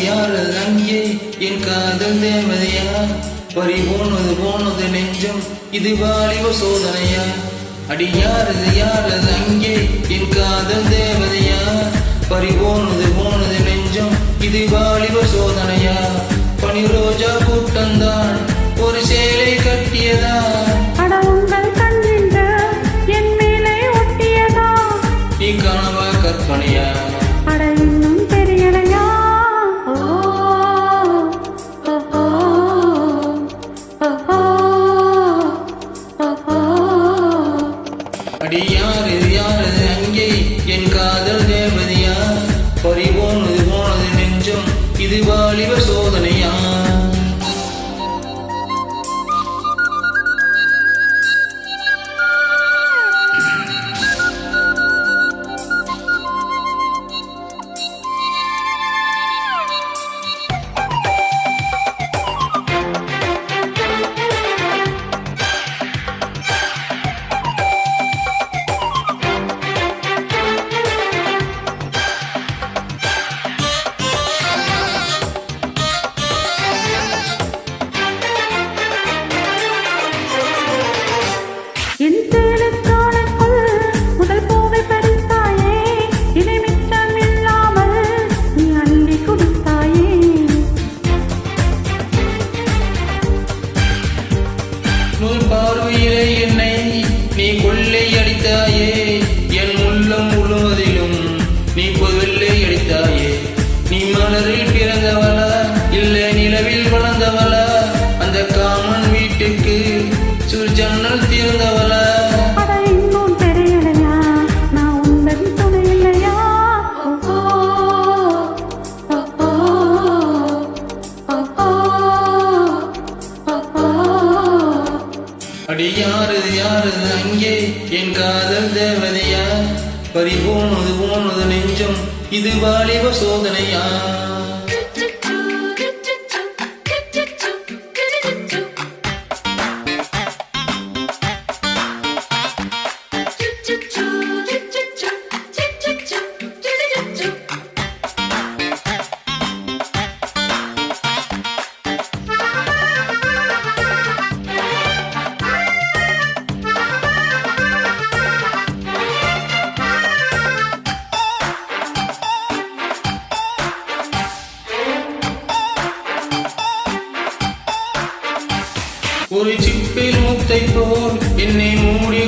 யாரு அங்கே என் காதல் தேவதையா? பறி போனது நெஞ்சம், இது வாலிப சோதனையா? அடி யாரு அங்கே என் காதல் தேவதையா? பறி போனது நெஞ்சம், இது வாலிப சோதனையா? பனி ரோஜா கூட்டந்தான் ஒரு சேலை கட்டியதா? நீ கனவா கற்பனையா? அடி யாரு அங்கே என் காதல் தேவதையா? பறி போனது நெஞ்சம், இது வாலிப சோதனையா? பார்வையிலே என்னை நீ கொள்ளை அடித்தாயே, என் உள்ளம் முழுவதிலும் நீ கொள்ளை அடித்தாயே. நீ மலரில் பிறந்தவளா இல்லை நிலவில் வளர்ந்தவளா? அந்த காமன் வீட்டுக்கு ஜன்னல் திறந்தவளா? அடி யாரு அங்கே என் காதல் தேவதையா? பறி போனது நெஞ்சம், இது வாலிப சோதனையா? ஒரு சிப்பில் முத்தை போல் என்னை மூடி